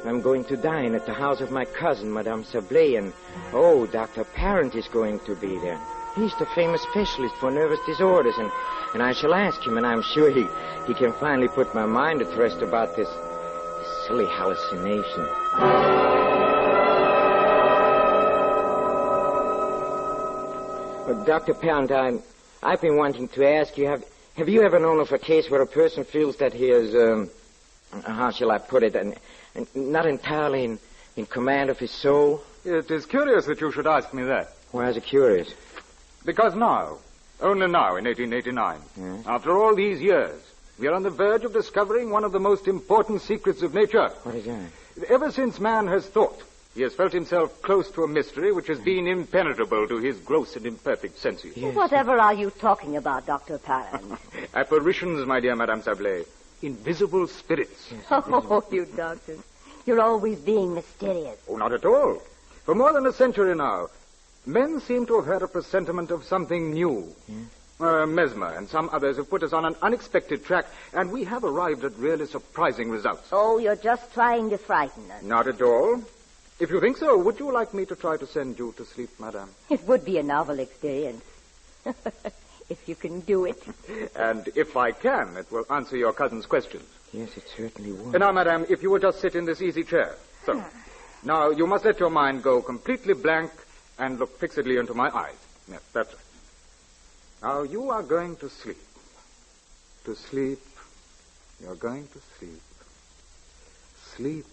I'm going to dine at the house of my cousin, Madame Sablé, and, Dr. Parent is going to be there. He's the famous specialist for nervous disorders, and I shall ask him, and I'm sure he can finally put my mind at rest about this silly hallucination. Well, Dr. Parent, I've been wanting to ask you, have you ever known of a case where a person feels that he is, how shall I put it, and not entirely in command of his soul? It is curious that you should ask me that. Why is it curious? Because now, only now in 1889, after all these years, we are on the verge of discovering one of the most important secrets of nature. What is that? Ever since man has thought, he has felt himself close to a mystery which has been impenetrable to his gross and imperfect senses. Yes. Whatever are you talking about, Dr. Parent? Apparitions, my dear Madame Sablé. Invisible spirits. Yes, oh, you doctors. You're always being mysterious. Oh, not at all. For more than a century now, men seem to have had a presentiment of something new. Mesmer and some others have put us on an unexpected track, and we have arrived at really surprising results. Oh, you're just trying to frighten us. Not at all. If you think so, would you like me to try to send you to sleep, madame? It would be a novel experience. if you can do it. And if I can, it will answer your cousin's questions. Yes, it certainly will. Now, madame, if you will just sit in this easy chair. So, now you must let your mind go completely blank and look fixedly into my eyes. Yes, that's right. Now, you are going to sleep. To sleep. You're going to sleep. Sleep.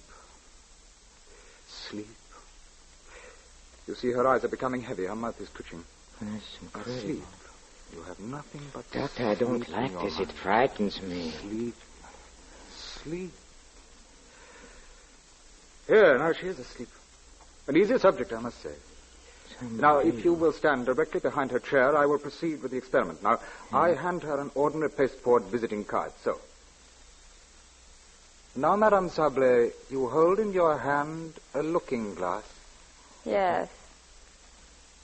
Sleep. You see, her eyes are becoming heavy. Her mouth is twitching. That's incredible. Sleep. You have nothing but Doctor, I don't like this. It frightens me. Sleep. Sleep. Here, now she is asleep. An easy subject, I must say. Now, if you will stand directly behind her chair, I will proceed with the experiment. Now, I hand her an ordinary pasteboard visiting card. So. Now, Madame Sablé, you hold in your hand a looking glass. Yes.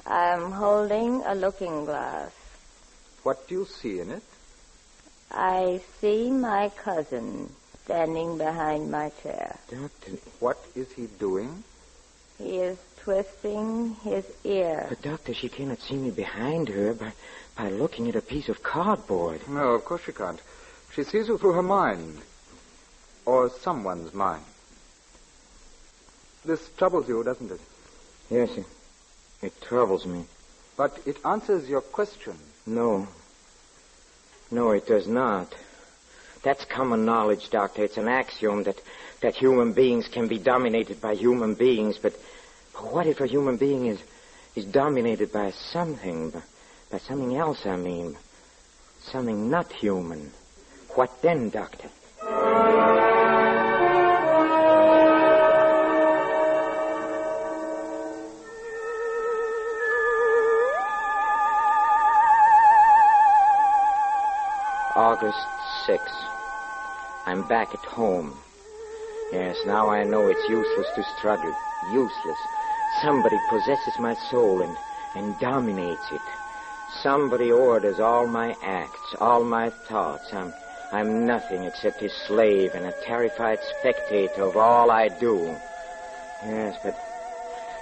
I'm holding a looking glass. What do you see in it? I see my cousin standing behind my chair. Doctor, what is he doing? He is twisting his ear. But, Doctor, she cannot see me behind her by looking at a piece of cardboard. No, of course she can't. She sees you through her mind. Or someone's mind. This troubles you, doesn't it? Yes, it troubles me. But it answers your question. No. No, it does not. That's common knowledge, Doctor. It's an axiom that human beings can be dominated by human beings. But what if a human being is dominated by something, by something else, I mean? Something not human. What then, Doctor? August 6th. I'm back at home. Yes, now I know it's useless to struggle. Useless. Somebody possesses my soul and dominates it. Somebody orders all my acts, all my thoughts. I'm nothing except his slave and a terrified spectator of all I do. Yes,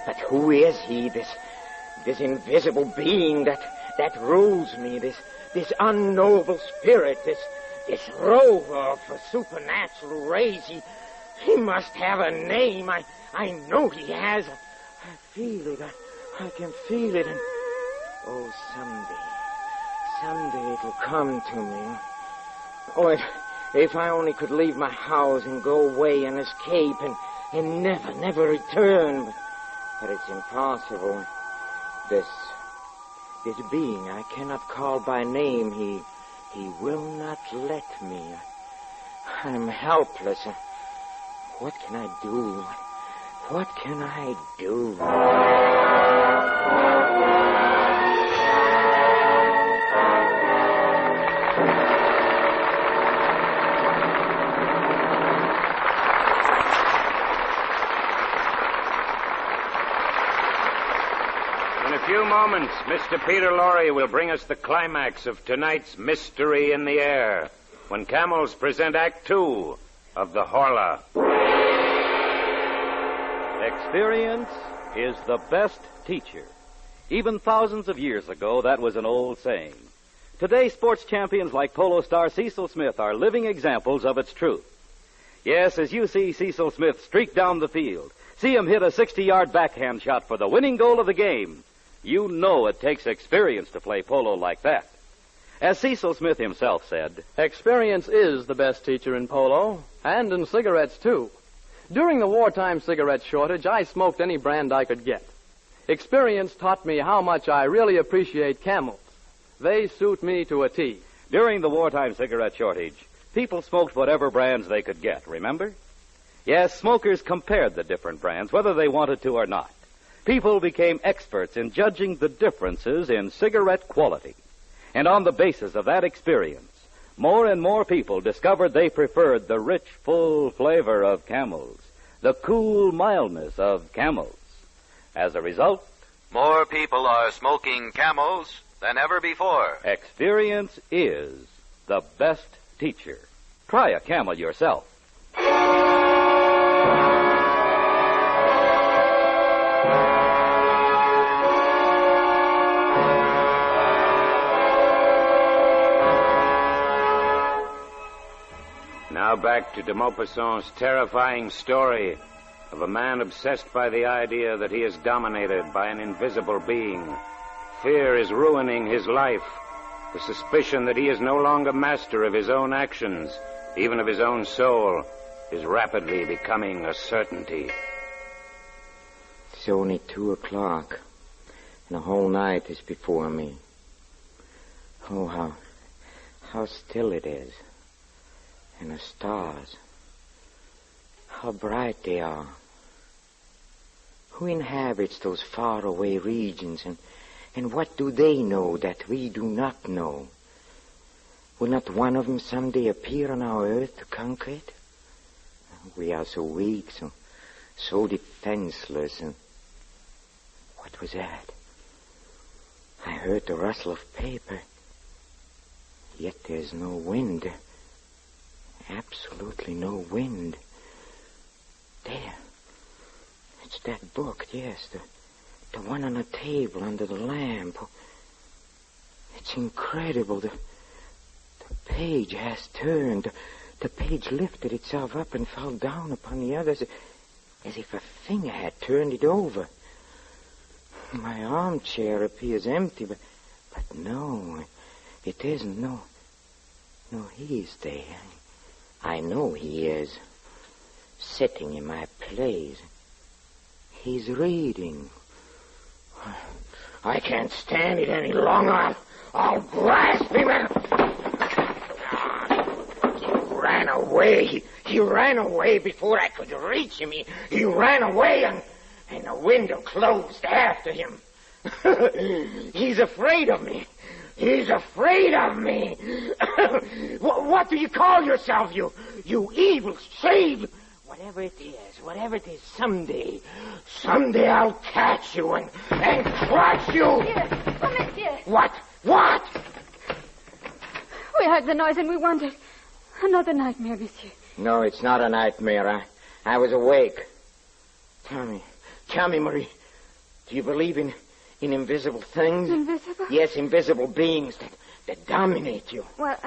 but who is he, this invisible being that rules me, this unknowable spirit, this rover of a supernatural race? He must have a name. I know he has. I feel it. I can feel it. And oh, someday it'll come to me. Oh, if I only could leave my house and go away and escape and never return. But it's impossible. This being I cannot call by name, he will not let me. I'm helpless. What can I do? What can I do? In a few moments, Mr. Peter Lorre will bring us the climax of tonight's Mystery in the Air, when camels present Act 2 of the Horla. Experience is the best teacher. Even thousands of years ago, that was an old saying. Today, sports champions like polo star Cecil Smith are living examples of its truth. Yes, as you see Cecil Smith streak down the field, see him hit a 60-yard backhand shot for the winning goal of the game, you know it takes experience to play polo like that. As Cecil Smith himself said, experience is the best teacher in polo, and in cigarettes, too. During the wartime cigarette shortage, I smoked any brand I could get. Experience taught me how much I really appreciate Camels. They suit me to a T. During the wartime cigarette shortage, people smoked whatever brands they could get, remember? Yes, smokers compared the different brands, whether they wanted to or not. People became experts in judging the differences in cigarette quality. And on the basis of that experience, more and more people discovered they preferred the rich, full flavor of Camels, the cool mildness of Camels. As a result, more people are smoking Camels than ever before. Experience is the best teacher. Try a Camel yourself. back to de Maupassant's terrifying story of a man obsessed by the idea that he is dominated by an invisible being. Fear is ruining his life. The suspicion that he is no longer master of his own actions, even of his own soul, is rapidly becoming a certainty. It's only 2:00, and the whole night is before me. Oh, how still it is. And the stars, how bright they are. Who inhabits those faraway regions, and what do they know that we do not know? Will not one of them someday appear on our earth to conquer it? We are so weak, so defenseless. And what was that? I heard the rustle of paper. Yet there's no wind. Absolutely no wind. There. It's that book, yes. The one on the table under the lamp. It's incredible. The page has turned. The page lifted itself up and fell down upon the others as if a finger had turned it over. My armchair appears empty, but no, it isn't. No, he is there. I know he is. Sitting in my place. He's reading. I can't stand it any longer. I'll grasp him and... He ran away. He ran away before I could reach him. He ran away and the window closed after him. He's afraid of me. He's afraid of me. What do you call yourself, you evil shade? Whatever it is, someday I'll catch you and crush you. Monsieur, oh, monsieur. What? We heard the noise and we wondered. Another nightmare, monsieur. No, it's not a nightmare. I was awake. Tell me, Marie, do you believe in invisible things? Invisible? Yes, invisible beings that dominate you. Well,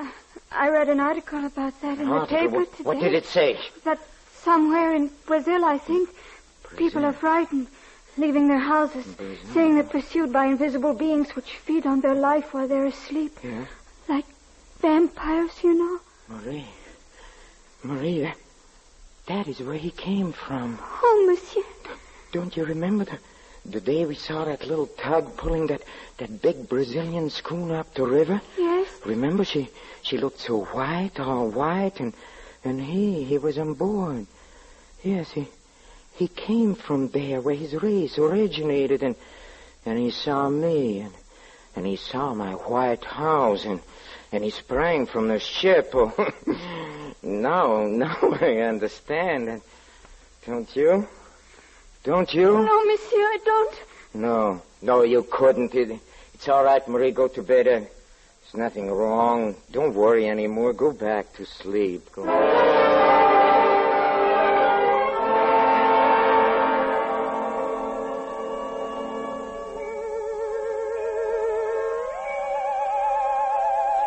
I read an article about that in the paper today. What did it say? That somewhere in Brazil, I think, people are frightened, leaving their houses, saying they're pursued by invisible beings which feed on their life while they're asleep. Yeah? Like vampires, you know. Marie, that is where he came from. Oh, monsieur. Don't you remember the day we saw that little tug pulling that big Brazilian schooner up the river? Yes. Remember, she looked so white, all white, and he was on board. Yes, he came from there where his race originated, and he saw me, and he saw my white house, and he sprang from the ship. Oh, now I understand. Don't you? Don't you? No, monsieur, I don't. No, you couldn't. It's all right, Marie. Go to bed. There's nothing wrong. Don't worry anymore. Go back to sleep. Go.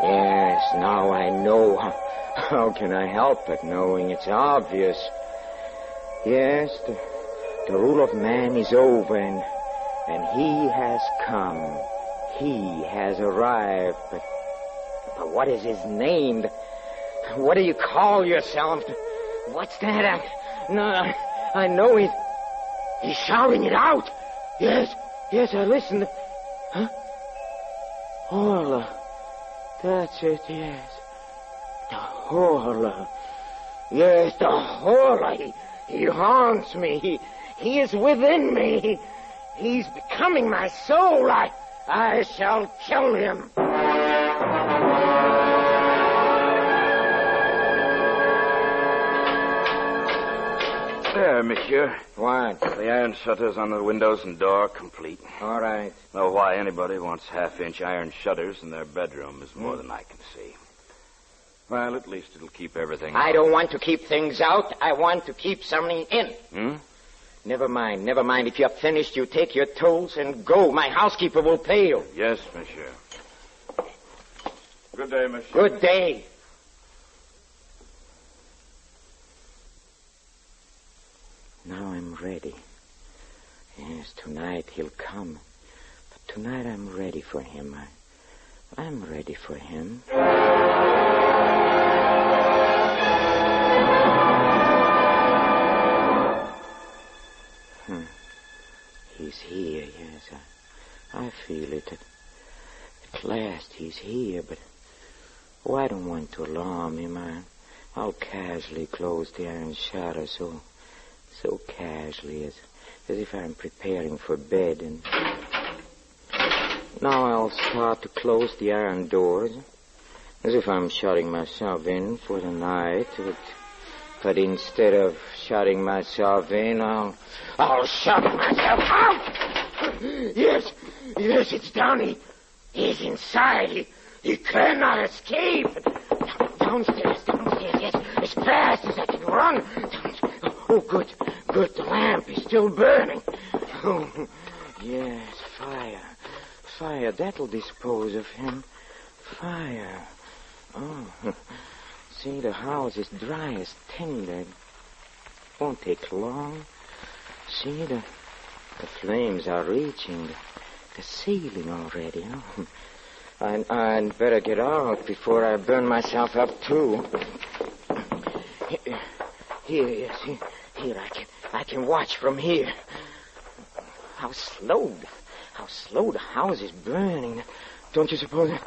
Yes, now I know. How can I help it, knowing it's obvious? Yes, the rule of man is over, and he has come. He has arrived. But what is his name? What do you call yourself? What's that? I know he's shouting it out. Yes, I listened. Huh? Orla. That's it, yes. The Orla. Yes, the Orla. He haunts me. He is within me. He's becoming my soul. I shall kill him. There, monsieur. What? The iron shutters on the windows and door complete. All right. Know why anybody wants half-inch iron shutters in their bedroom is more than I can see. Well, at least it'll keep everything I don't want to keep things out. I want to keep something in. Never mind. If you're finished, you take your tools and go. My housekeeper will pay you. Yes, monsieur. Good day, monsieur. Good day. ready. Yes, tonight he'll come. But tonight I'm ready for him. I'm ready for him. He's here, yes. I feel it. At last he's here, but I don't want to alarm him. I'll casually close the iron shutter, so casually, as if I'm preparing for bed. And now I'll start to close the iron doors, as if I'm shutting myself in for the night. But instead of shutting myself in, I'll shut myself out. Yes, it's down. He's inside. He cannot escape. Downstairs, yes, as fast as I can run. Oh, good, the lamp is still burning. Oh, yes, fire, that'll dispose of him. Fire. Oh, see, the house is dry as tinder. It won't take long. See, the flames are reaching the ceiling already. Oh. I'd better get out before I burn myself up, too. Here, I can watch from here. How slow the house is burning. Don't you suppose it?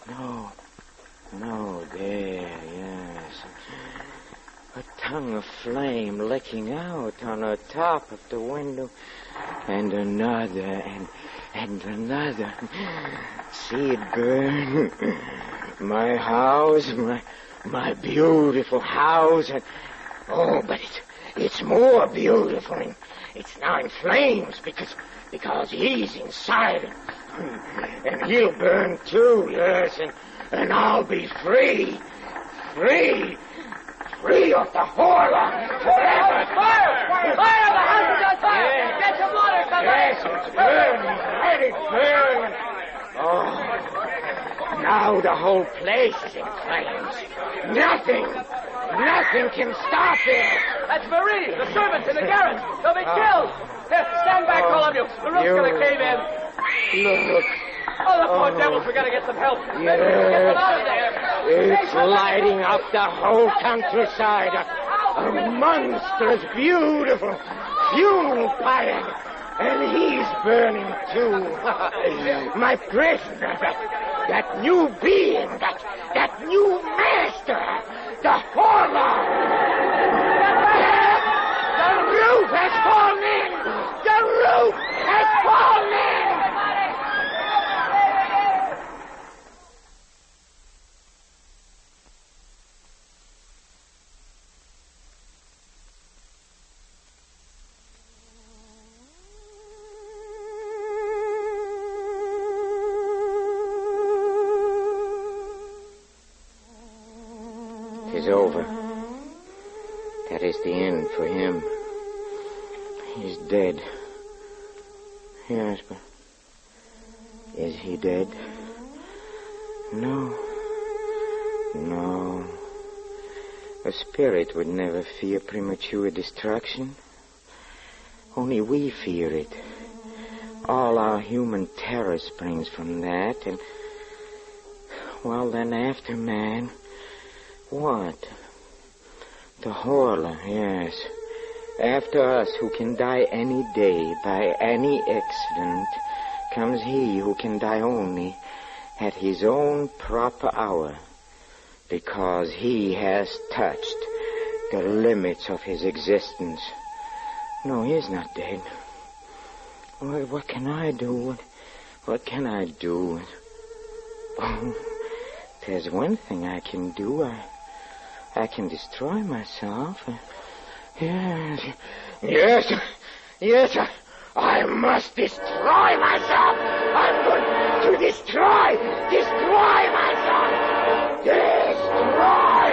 No, there, yes. A tongue of flame licking out on the top of the window. And another, and another. See it burn. My house, my beautiful house. Oh, but it's more beautiful. It's now in flames because he's inside. And he'll burn too, yes. And I'll be free. Free of the Horla forever. Fire! The house is on fire! Yes. Get some water, somebody! Yes, it's burning. Let it burn. Oh, now the whole place is in flames. Nothing can stop it. That's Marie, the servants in the garret. They'll be killed. Here, stand back, all of you. The roof's going to cave in. Look. Oh, the poor devils, we got to get some help. Yes. Get them out of there. It's lighting up the whole countryside. A monstrous, beautiful funeral pyre. And he's burning, too. My prisoner, that new being, that new master, the Horla. The roof has fallen in. The roof has fallen in. Is over. That is the end for him. He's dead. Yes, but is he dead? No. A spirit would never fear premature destruction. Only we fear it. All our human terror springs from that, and well, then after man, what? The Horla, yes. After us, who can die any day by any accident, comes he who can die only at his own proper hour, because he has touched the limits of his existence. No, he is not dead. What can I do? What can I do? Oh, there's one thing I can do. I can destroy myself. Yes, I must destroy myself. I'm going to destroy myself. Destroy,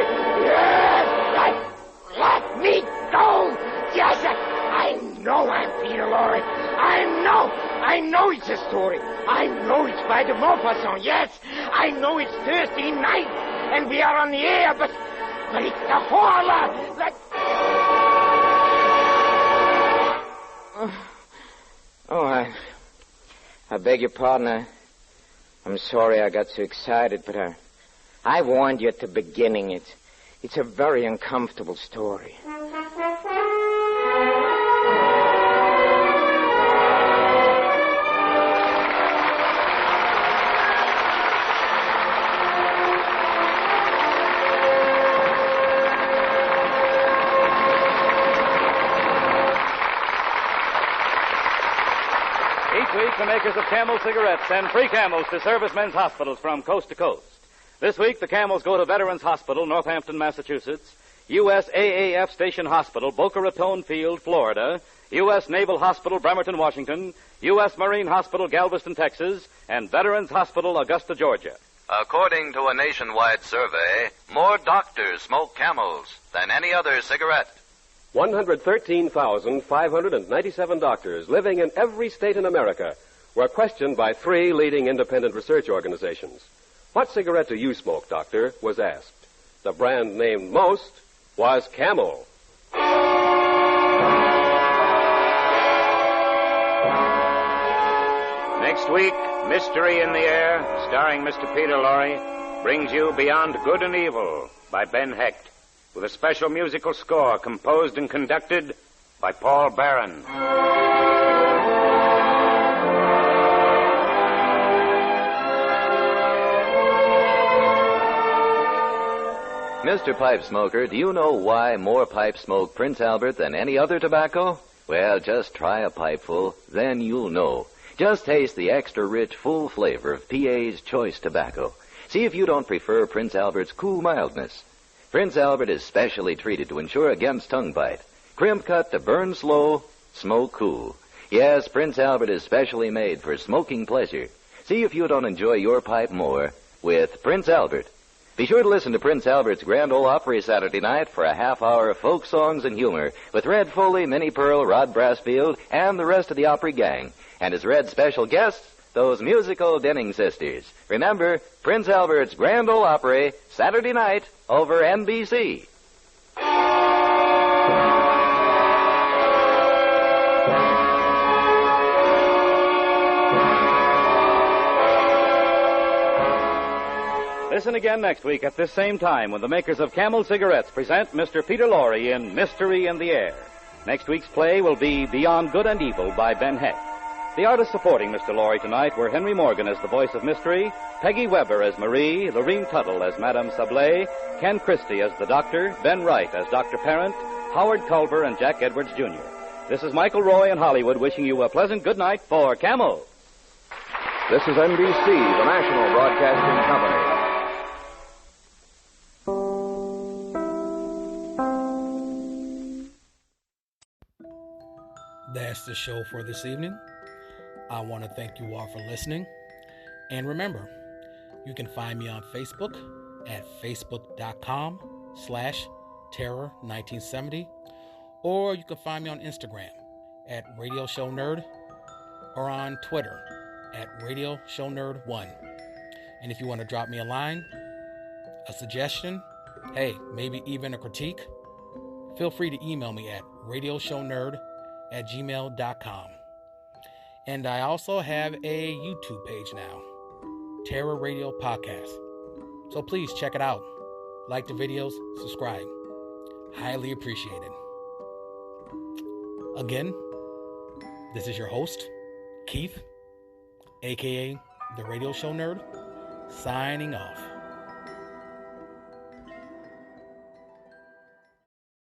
yes. Let me go. Yes, I know I'm Peter Lorre. I know it's a story. I know it's by de Maupassant, yes. I know it's Thursday night, and we are on the air, but it's the Horla. beg your pardon. I'm sorry I got so excited, but I warned you at the beginning. It's a very uncomfortable story. The makers of Camel cigarettes send free Camels to servicemen's hospitals from coast to coast. This week, the Camels go to Veterans Hospital, Northampton, Massachusetts, USAAF Station Hospital, Boca Raton Field, Florida, U.S. Naval Hospital, Bremerton, Washington, U.S. Marine Hospital, Galveston, Texas, and Veterans Hospital, Augusta, Georgia. According to a nationwide survey, more doctors smoke Camels than any other cigarette. 113,597 doctors living in every state in America were questioned by 3 leading independent research organizations. What cigarette do you smoke, doctor? Was asked. The brand named most was Camel. Next week, Mystery in the Air, starring Mr. Peter Lorre, brings you Beyond Good and Evil by Ben Hecht, with a special musical score composed and conducted by Paul Barron. Mr. Pipe Smoker, do you know why more pipes smoke Prince Albert than any other tobacco? Well, just try a pipeful, then you'll know. Just taste the extra rich, full flavor of PA's choice tobacco. See if you don't prefer Prince Albert's cool mildness. Prince Albert is specially treated to ensure against tongue bite. Crimp cut to burn slow, smoke cool. Yes, Prince Albert is specially made for smoking pleasure. See if you don't enjoy your pipe more with Prince Albert. Be sure to listen to Prince Albert's Grand Ole Opry Saturday night for a half-hour of folk songs and humor with Red Foley, Minnie Pearl, Rod Brassfield, and the rest of the Opry gang. And as Red's special guests, those musical Denning sisters. Remember, Prince Albert's Grand Ole Opry, Saturday night, over NBC. Listen again next week at this same time when the makers of Camel cigarettes present Mr. Peter Lorre in Mystery in the Air. Next week's play will be Beyond Good and Evil by Ben Hecht. The artists supporting Mr. Lorre tonight were Henry Morgan as the voice of Mystery, Peggy Weber as Marie, Lorene Tuttle as Madame Sablé, Ken Christie as the Doctor, Ben Wright as Dr. Parent, Howard Culver and Jack Edwards, Jr. This is Michael Roy in Hollywood wishing you a pleasant good night for Camel. This is NBC, the National Broadcasting Company. That's the show for this evening. I want to thank you all for listening. And remember, you can find me on Facebook at facebook.com/terror1970, or you can find me on Instagram at Radio Show Nerd, or on Twitter at Radio Show Nerd 1. And if you want to drop me a line, a suggestion, hey, maybe even a critique, feel free to email me at radioshowNerd@gmail.com. And I also have a YouTube page now, Terror Radio Podcast. So please check it out. Like the videos, subscribe. Highly appreciated. Again, this is your host, Keith, aka the Radio Show Nerd, signing off.